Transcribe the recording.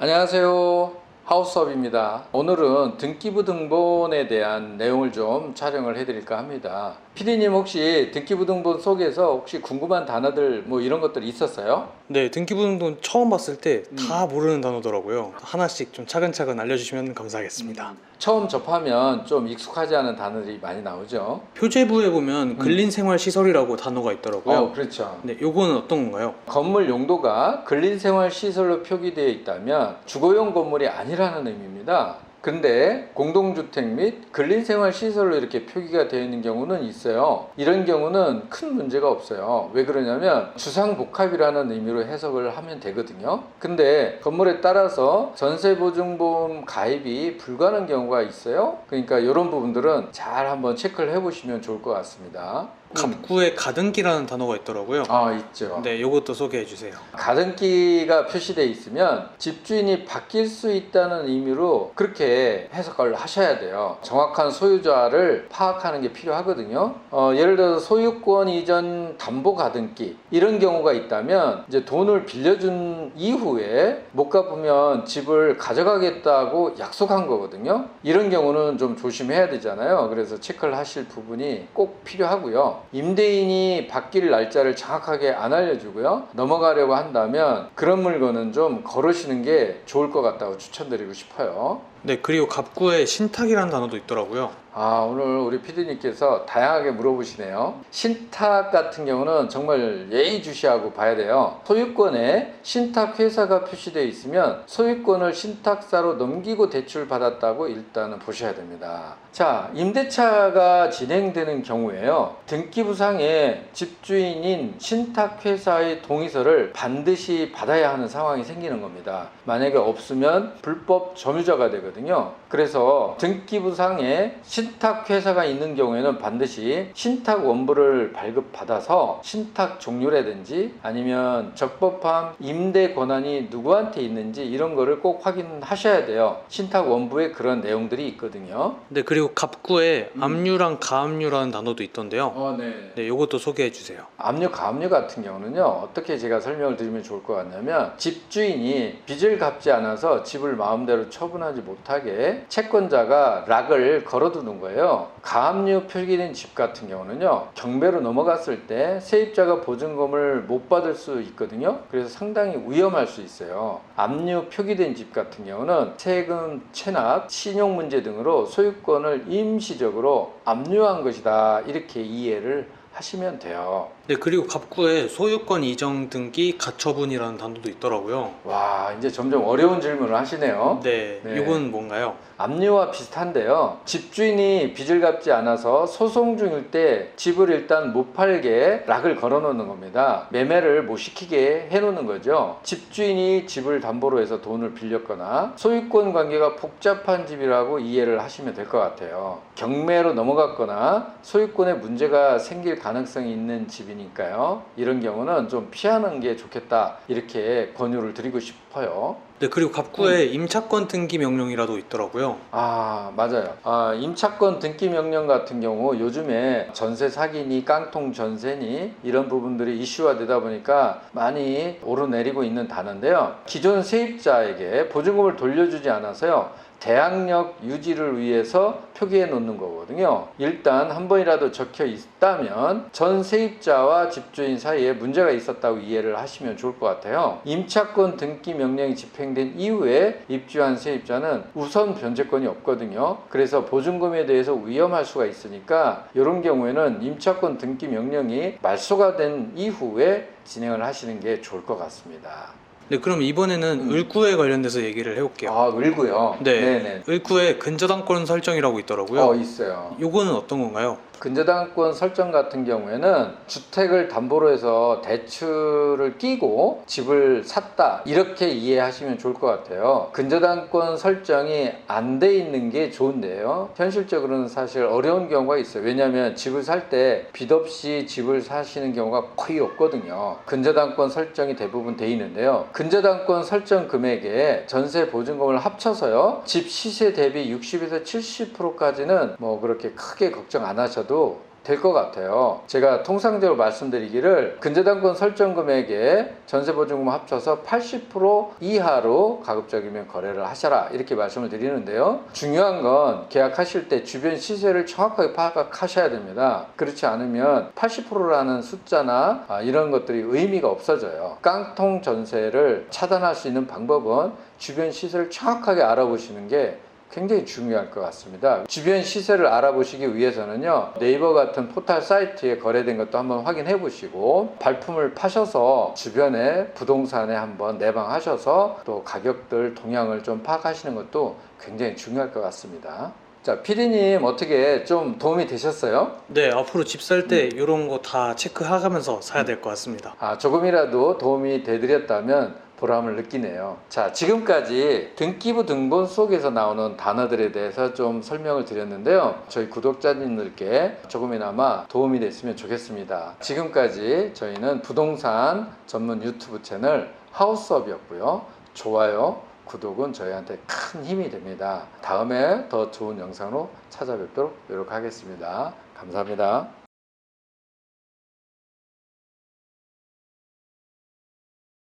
안녕하세요. 하우스업입니다. 오늘은 등기부등본에 대한 내용을 좀 촬영을 해드릴까 합니다. PD님 혹시 등기부등본 속에서 혹시 궁금한 단어들 뭐 이런 것들이 있었어요? 네, 등기부등본 처음 봤을 때 다 모르는 단어더라고요. 하나씩 좀 차근차근 알려주시면 감사하겠습니다. 처음 접하면 좀 익숙하지 않은 단어들이 많이 나오죠. 표제부에 보면 근린생활시설이라고 단어가 있더라고요. 그렇죠. 네, 요거는 어떤 건가요? 건물 용도가 근린생활시설로 표기되어 있다면 주거용 건물이 아니라는 의미입니다. 근데 공동주택 및 근린생활시설로 이렇게 표기가 되어 있는 경우는 있어요. 이런 경우는 큰 문제가 없어요. 왜 그러냐면 주상복합이라는 의미로 해석을 하면 되거든요. 근데 건물에 따라서 전세보증보험 가입이 불가능한 경우가 있어요. 그러니까 이런 부분들은 잘 한번 체크를 해보시면 좋을 것 같습니다. 갑구에 가등기라는 단어가 있더라고요. 있죠. 네, 요것도 소개해 주세요. 가등기가 표시되어 있으면 집주인이 바뀔 수 있다는 의미로 그렇게 해석을 하셔야 돼요. 정확한 소유자를 파악하는 게 필요하거든요. 예를 들어서 소유권 이전 담보 가등기 이런 경우가 있다면 이제 돈을 빌려준 이후에 못 갚으면 집을 가져가겠다고 약속한 거거든요. 이런 경우는 좀 조심해야 되잖아요. 그래서 체크를 하실 부분이 꼭 필요하고요. 임대인이 바뀔 날짜를 정확하게 안 알려주고요. 넘어가려고 한다면 그런 물건은 좀 걸으시는 게 좋을 것 같다고 추천드리고 싶어요. 네, 그리고 갑구에 신탁이라는 단어도 있더라고요. 오늘 우리 PD님께서 다양하게 물어보시네요. 신탁 같은 경우는 정말 예의주시하고 봐야 돼요. 소유권에 신탁회사가 표시되어 있으면 소유권을 신탁사로 넘기고 대출받았다고 일단은 보셔야 됩니다. 자, 임대차가 진행되는 경우에요. 등기부상에 집주인인 신탁회사의 동의서를 반드시 받아야 하는 상황이 생기는 겁니다. 만약에 없으면 불법 점유자가 되거든요. 그래서 등기부상에 신탁회사가 있는 경우에는 반드시 신탁 원부를 발급받아서 신탁 종료라든지 아니면 적법한 임대 권한이 누구한테 있는지 이런 거를 꼭 확인하셔야 돼요. 신탁 원부에 그런 내용들이 있거든요. 네, 그리고 갑구에 압류랑 가압류라는 단어도 있던데요. 네, 요것도 소개해 주세요. 압류, 가압류 같은 경우는요, 어떻게 제가 설명을 드리면 좋을 것 같냐면, 집주인이 빚을 갚지 않아서 집을 마음대로 처분하지 못하게 채권자가 락을 걸어두는 거예요. 가압류 표기된 집 같은 경우는요, 경매로 넘어갔을 때 세입자가 보증금을 못 받을 수 있거든요. 그래서 상당히 위험할 수 있어요. 압류 표기된 집 같은 경우는 세금 체납, 신용 문제 등으로 소유권을 임시적으로 압류한 것이다. 이렇게 이해를 하시면 돼요. 네, 그리고 갑구에 소유권 이전 등기 가처분이라는 단어도 있더라고요. 와, 이제 점점 어려운 질문을 하시네요. 네, 네. 이건 뭔가요? 압류와 비슷한데요. 집주인이 빚을 갚지 않아서 소송 중일 때 집을 일단 못 팔게 락을 걸어 놓는 겁니다. 매매를 못 시키게 해 놓는 거죠. 집주인이 집을 담보로 해서 돈을 빌렸거나 소유권 관계가 복잡한 집이라고 이해를 하시면 될 것 같아요. 경매로 넘어갔거나 소유권에 문제가 생길 가능성이 있는 집이니까요. 이런 경우는 좀 피하는 게 좋겠다. 이렇게 권유를 드리고 싶어요. 네, 그리고 갑구에 임차권 등기 명령이라도 있더라고요. 맞아요. 임차권 등기 명령 같은 경우 요즘에 전세 사기니 깡통 전세니 이런 부분들이 이슈화 되다 보니까 많이 오르내리고 있는 단어인데요. 기존 세입자에게 보증금을 돌려주지 않아서요. 대항력 유지를 위해서 표기해 놓는 거거든요. 일단 한 번이라도 적혀 있다면 전 세입자와 집주인 사이에 문제가 있었다고 이해를 하시면 좋을 것 같아요. 임차권 등기 명령이 집행된 이후에 입주한 세입자는 우선 변제권이 없거든요. 그래서 보증금에 대해서 위험할 수가 있으니까 이런 경우에는 임차권 등기 명령이 말소가 된 이후에 진행을 하시는 게 좋을 것 같습니다. 네, 그럼 이번에는 을구에 관련돼서 얘기를 해볼게요. 을구요? 네, 네네. 을구에 근저당권 설정이라고 있더라고요. 있어요. 요거는 어떤 건가요? 근저당권 설정 같은 경우에는 주택을 담보로 해서 대출을 끼고 집을 샀다 이렇게 이해하시면 좋을 것 같아요. 근저당권 설정이 안 돼 있는 게 좋은데요. 현실적으로는 사실 어려운 경우가 있어요. 왜냐하면 집을 살 때 빚 없이 집을 사시는 경우가 거의 없거든요. 근저당권 설정이 대부분 돼 있는데요. 근저당권 설정 금액에 전세 보증금을 합쳐서요. 집 시세 대비 60에서 70%까지는 뭐 그렇게 크게 걱정 안 하셔도 될 것 같아요. 제가 통상적으로 말씀드리기를 근저당권 설정 금액에 전세보증금 합쳐서 80% 이하로 가급적이면 거래를 하셔라 이렇게 말씀을 드리는데요. 중요한 건 계약하실 때 주변 시세를 정확하게 파악하셔야 됩니다. 그렇지 않으면 80%라는 숫자나 이런 것들이 의미가 없어져요. 깡통 전세를 차단할 수 있는 방법은 주변 시세를 정확하게 알아보시는 게 굉장히 중요할 것 같습니다. 주변 시세를 알아보시기 위해서는요, 네이버 같은 포털 사이트에 거래된 것도 한번 확인해 보시고 발품을 파셔서 주변에 부동산에 한번 내방하셔서 또 가격들 동향을 좀 파악하시는 것도 굉장히 중요할 것 같습니다. 자, 피디님 어떻게 좀 도움이 되셨어요? 네, 앞으로 집 살 때 이런 거 다 체크하면서 사야 될 것 같습니다. 조금이라도 도움이 되드렸다면 보람을 느끼네요. 자, 지금까지 등기부 등본 속에서 나오는 단어들에 대해서 좀 설명을 드렸는데요. 저희 구독자님들께 조금이나마 도움이 됐으면 좋겠습니다. 지금까지 저희는 부동산 전문 유튜브 채널 하우스업이었고요. 좋아요, 구독은 저희한테 큰 힘이 됩니다. 다음에 더 좋은 영상으로 찾아뵙도록 노력하겠습니다. 감사합니다.